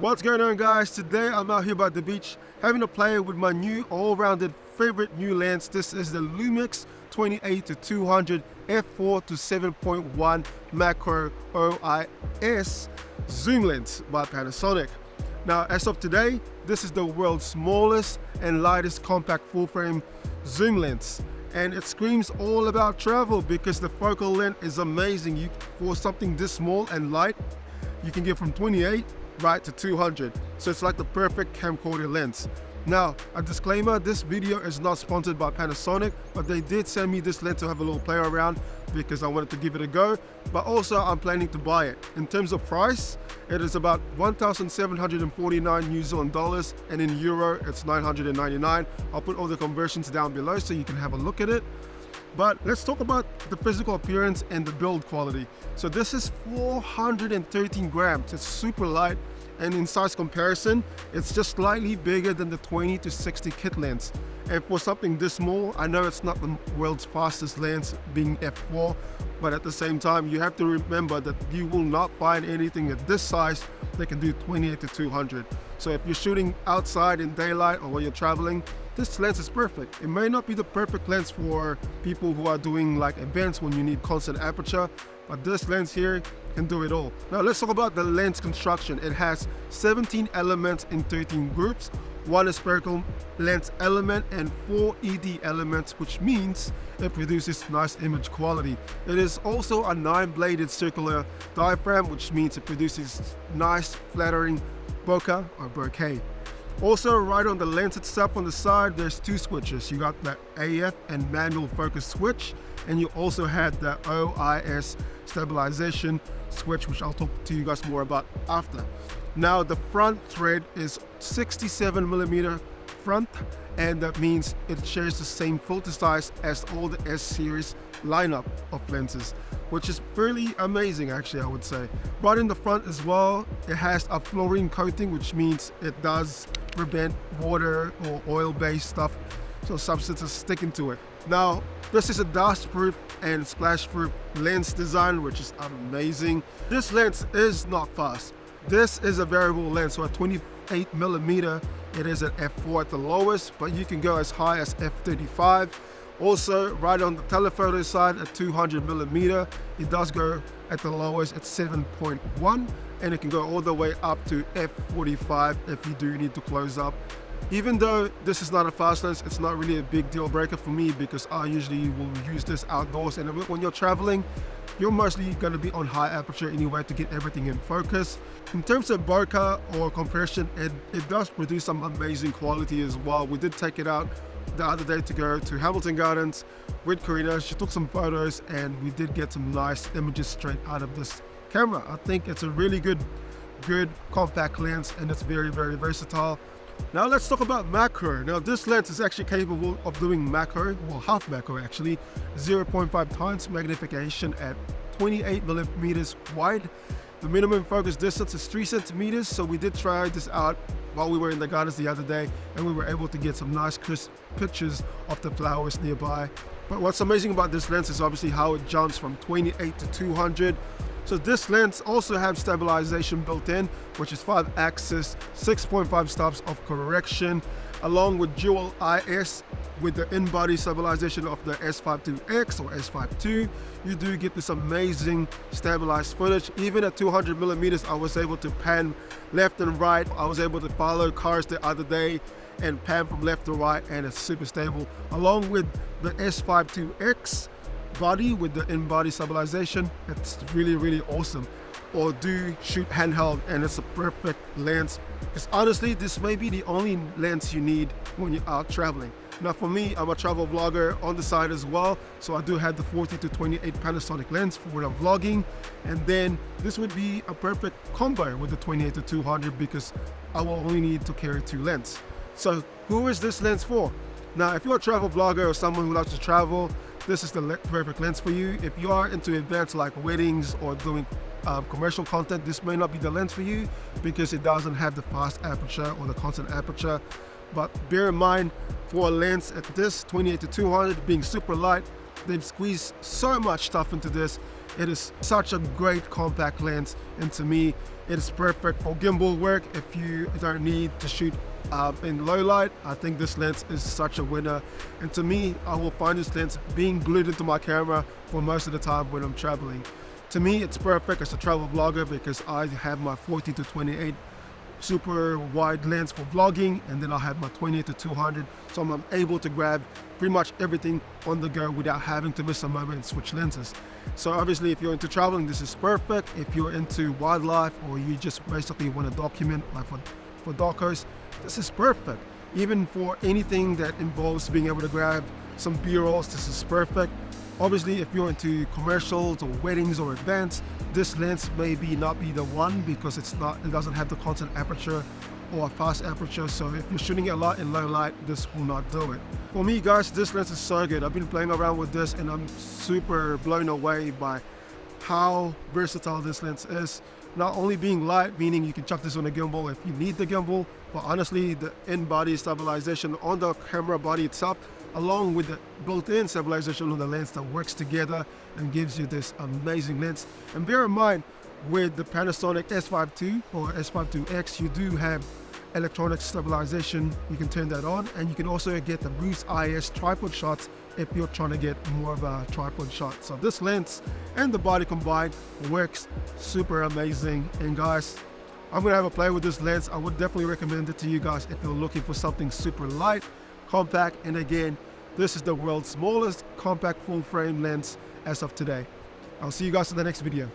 What's going on, guys? Today I'm out here by the beach having a play with my new all-rounded favorite new lens. This is the Lumix 28-200 F4-7.1 Macro Zoom Lens by Panasonic. Now, as of today, this is the world's smallest and lightest compact full-frame zoom lens, and it screams all about travel because the focal length is amazing. For something this small and light, you can get from 28 right to 200, so it's like the perfect camcorder lens. Now, a disclaimer, this video is not sponsored by Panasonic, but they did send me this lens to have a little play around because I wanted to give it a go, but also I'm planning to buy it. In terms of price, it is about 1,749 New Zealand dollars, and in euro it's 999. I'll put all the conversions down below so you can have a look at it. But let's talk about the physical appearance and the build quality. So this is 413 grams. It's super light, and in size comparison, it's just slightly bigger than the 20-60 kit lens. And for something this small, I know it's not the world's fastest lens, being f4, but at the same time, you have to remember that you will not find anything at this size that can do 28-200. So if you're shooting outside in daylight or when you're traveling, this lens is perfect. It may not be the perfect lens for people who are doing like events when you need constant aperture, but this lens here can do it all. Now let's talk about the lens construction. It has 17 elements in 13 groups, one spherical lens element and 4 ED elements, which means it produces nice image quality. It is also a 9-bladed circular diaphragm, which means it produces nice flattering bokeh or bokeh. Also, right on the lens itself on the side, there's two switches. You got the AF and manual focus switch, and you also had the OIS stabilization switch, which I'll talk to you guys more about after. Now, the front thread is 67mm front, and that means it shares the same filter size as all the S series lineup of lenses, which is fairly amazing actually, I would say. Right in the front as well, it has a fluorine coating, which means it does prevent water or oil-based stuff, so substances sticking to it. Now, this is a dust-proof and splash-proof lens design, which is amazing. This lens is not fast. This is a variable lens, so at 28mm, it is at f4 at the lowest, but you can go as high as f35. Also, right on the telephoto side at 200mm, it does go at the lowest at 7.1, and it can go all the way up to f45 if you do need to close up. Even though this is not a fast lens, it's not really a big deal breaker for me because I usually will use this outdoors, and when you're traveling, you're mostly going to be on high aperture anyway to get everything in focus. In terms of bokeh or compression, it does produce some amazing quality as well. We did take it out the other day to go to Hamilton Gardens with Karina. She took some photos and we did get some nice images straight out of this camera. I think it's a really good compact lens, and it's very, very versatile. Now let's talk about macro. Now this lens is actually capable of doing macro, well half macro actually, 0.5 times magnification at 28mm wide. The minimum focus distance is 3 centimeters, so we did try this out while we were in the gardens the other day, and we were able to get some nice crisp pictures of the flowers nearby. But what's amazing about this lens is obviously how it jumps from 28 to 200. So this lens also has stabilization built in, which is 5-axis, 6.5 stops of correction, along with dual IS with the in-body stabilization of the S5-2X or S5-2. You do get this amazing stabilized footage. Even at 200mm, I was able to pan left and right. I was able to follow cars the other day and pan from left to right, and it's super stable. Along with the S5-2X body with the in-body stabilization, it's really, really awesome. Or do shoot handheld, and it's a perfect lens, because honestly this may be the only lens you need when you're out traveling. Now for me, I'm a travel vlogger on the side as well, so I do have the 40-28 Panasonic lens for when I'm vlogging, and then this would be a perfect combo with the 28-200 because I will only need to carry 2 lenses. So who is this lens for? Now if you're a travel vlogger or someone who loves to travel, this is the perfect lens for you. If you are into events like weddings or doing commercial content, this may not be the lens for you because it doesn't have the fast aperture or the constant aperture. But bear in mind, for a lens at this 28-200 being super light, they've squeezed so much stuff into this. It is such a great compact lens, and to me it is perfect for gimbal work. If you don't need to shoot in low light, I think this lens is such a winner. And to me, I will find this lens being glued into my camera for most of the time when I'm traveling. To me, it's perfect as a travel vlogger because I have my 14-28 super wide lens for vlogging, and then I have my 28-200, so I'm able to grab pretty much everything on the go without having to miss a moment and switch lenses. So obviously, if you're into traveling, this is perfect. If you're into wildlife, or you just basically want to document, like for docos, this is perfect. Even for anything that involves being able to grab some B-rolls, this is perfect. Obviously, if you're into commercials or weddings or events, this lens may not be the one because it doesn't have the constant aperture or a fast aperture. So if you're shooting a lot in low light, this will not do it. For me, guys, this lens is so good. I've been playing around with this and I'm super blown away by how versatile this lens is. Not only being light, meaning you can chuck this on a gimbal if you need the gimbal, but honestly, the in-body stabilization on the camera body itself, along with the built-in stabilization on the lens, that works together and gives you this amazing lens. And bear in mind, with the Panasonic S5 II or S5 IIX, you do have electronic stabilization. You can turn that on, and you can also get the Boost IS tripod shots if you're trying to get more of a tripod shot. So this lens and the body combined works super amazing. And guys, I'm gonna have a play with this lens. I would definitely recommend it to you guys if you're looking for something super light, compact, and again, this is the world's smallest compact full frame lens as of today. I'll see you guys in the next video.